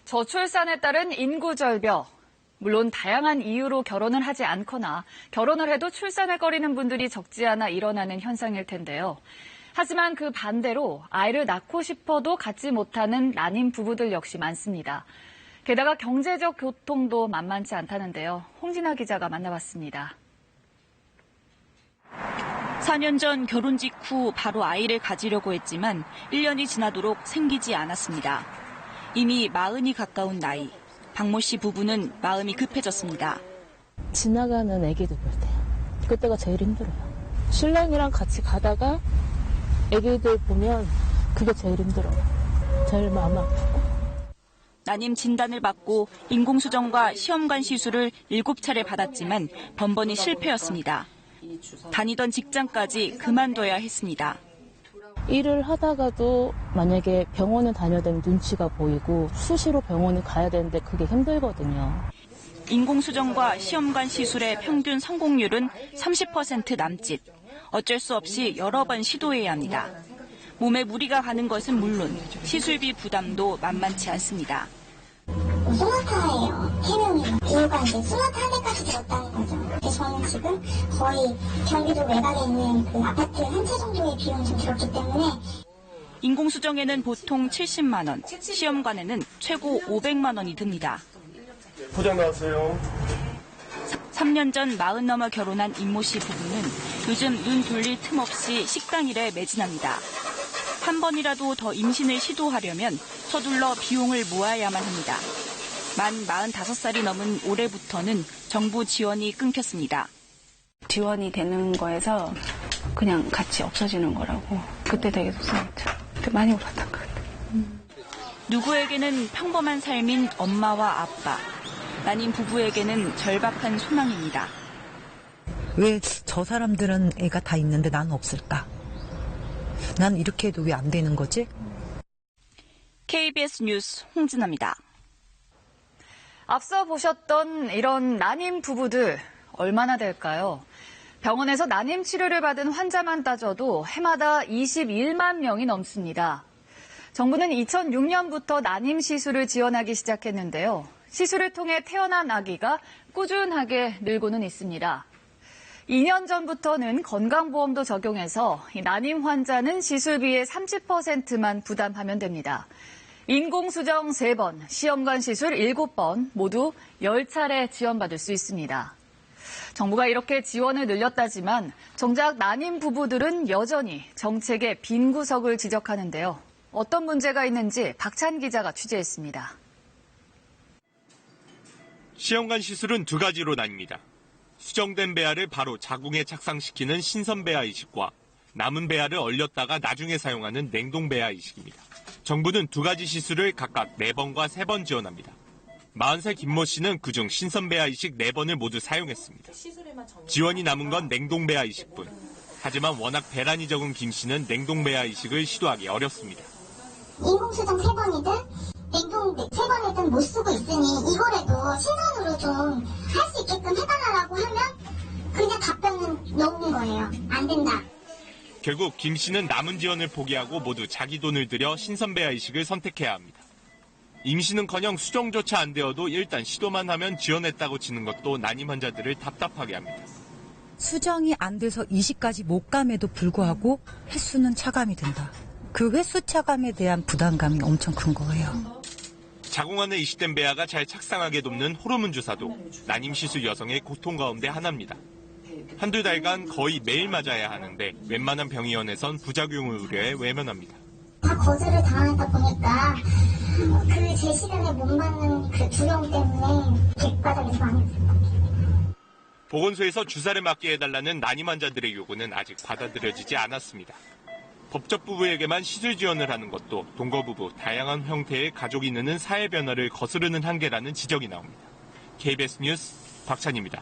저출산에 따른 인구 절벽. 물론 다양한 이유로 결혼을 하지 않거나 결혼을 해도 출산을 꺼리는 분들이 적지 않아 일어나는 현상일 텐데요. 하지만 그 반대로 아이를 낳고 싶어도 갖지 못하는 난임 부부들 역시 많습니다. 게다가 경제적 고통도 만만치 않다는데요. 홍진아 기자가 만나봤습니다. 4년 전 결혼 직후 바로 아이를 가지려고 했지만 1년이 지나도록 생기지 않았습니다. 이미 40이 가까운 나이. 박모 씨 부부는 마음이 급해졌습니다. 지나가는 애기들 볼 때요. 그때가 제일 힘들어요. 신랑이랑 같이 가다가 애기들 보면 그게 제일 힘들어요. 제일 마음 아프고. 난임 진단을 받고 인공수정과 시험관 시술을 7차례 받았지만 번번이 실패였습니다. 다니던 직장까지 그만둬야 했습니다. 일을 하다가도 만약에 병원에 다녀야 되는 눈치가 보이고 수시로 병원에 가야 되는데 그게 힘들거든요. 인공수정과 시험관 시술의 평균 성공률은 30% 남짓. 어쩔 수 없이 여러 번 시도해야 합니다. 몸에 무리가 가는 것은 물론 시술비 부담도 만만치 않습니다. 소나타예요. 해명이. 이유가 이제 소나타 한 대까지 들었다는 거죠. 그래서 저는 지금 거의 경기도 외곽에 있는 그 아파트 한 채 정도의 비용이 좀 들었기 때문에. 인공수정에는 보통 70만 원, 시험관에는 최고 500만 원이 듭니다. 포장 나왔어요. 3년 전 40 넘어 결혼한 임모 씨 부부는 요즘 눈 돌릴 틈 없이 식당 일에 매진합니다. 한 번이라도 더 임신을 시도하려면 서둘러 비용을 모아야만 합니다. 만 45살이 넘은 올해부터는 정부 지원이 끊겼습니다. 지원이 되는 거에서 그냥 같이 없어지는 거라고. 그때 되게 속상했죠. 그때 많이 울었던 것 같아요. 누구에게는 평범한 삶인 엄마와 아빠, 난임 부부에게는 절박한 소망입니다. 왜 저 사람들은 애가 다 있는데 난 없을까? 난 이렇게 해도 왜 안 되는 거지? KBS 뉴스 홍진아입니다. 앞서 보셨던 이런 난임 부부들 얼마나 될까요? 병원에서 난임 치료를 받은 환자만 따져도 해마다 21만 명이 넘습니다. 정부는 2006년부터 난임 시술을 지원하기 시작했는데요. 시술을 통해 태어난 아기가 꾸준하게 늘고는 있습니다. 2년 전부터는 건강보험도 적용해서 난임 환자는 시술비의 30%만 부담하면 됩니다. 인공수정 3번, 시험관 시술 7번 모두 10차례 지원받을 수 있습니다. 정부가 이렇게 지원을 늘렸다지만 정작 난임 부부들은 여전히 정책의 빈 구석을 지적하는데요. 어떤 문제가 있는지 박찬 기자가 취재했습니다. 시험관 시술은 두 가지로 나뉩니다. 수정된 배아를 바로 자궁에 착상시키는 신선 배아 이식과 남은 배아를 얼렸다가 나중에 사용하는 냉동 배아 이식입니다. 정부는 두 가지 시술을 각각 4번과 3번 지원합니다. 40살 김모 씨는 그중 신선 배아 이식 4번을 모두 사용했습니다. 지원이 남은 건 냉동 배아 이식뿐. 하지만 워낙 배란이 적은 김 씨는 냉동 배아 이식을 시도하기 어렵습니다. 인공수정 3번이든 냉동 3번이든 못 쓰고 있으니 이거라도 신선으로 좀 할 수 있게끔 해달라고 하면 그냥 답변은 넣는 거예요. 안 된다. 결국 김 씨는 남은 지원을 포기하고 모두 자기 돈을 들여 신선 배아 이식을 선택해야 합니다. 임신은커녕 수정조차 안 되어도 일단 시도만 하면 지원했다고 치는 것도 난임 환자들을 답답하게 합니다. 수정이 안 돼서 이식까지 못 감에도 불구하고 횟수는 차감이 된다. 그 횟수 차감에 대한 부담감이 엄청 큰 거예요. 자궁 안에 이식된 배아가 잘 착상하게 돕는 호르몬 주사도 난임 시술 여성의 고통 가운데 하나입니다. 한두 달간 거의 매일 맞아야 하는데 웬만한 병의원에선 부작용을 우려해 외면합니다. 다 거절을 당하다 보니까 그 제 시간에 못 맞는 그 두려움 때문에 객바닥에서 많이 웃었거든요. 보건소에서 주사를 맞게 해달라는 난임 환자들의 요구는 아직 받아들여지지 않았습니다. 법적 부부에게만 시술 지원을 하는 것도 동거부부, 다양한 형태의 가족이 느는 사회 변화를 거스르는 한계라는 지적이 나옵니다. KBS 뉴스 박찬입니다.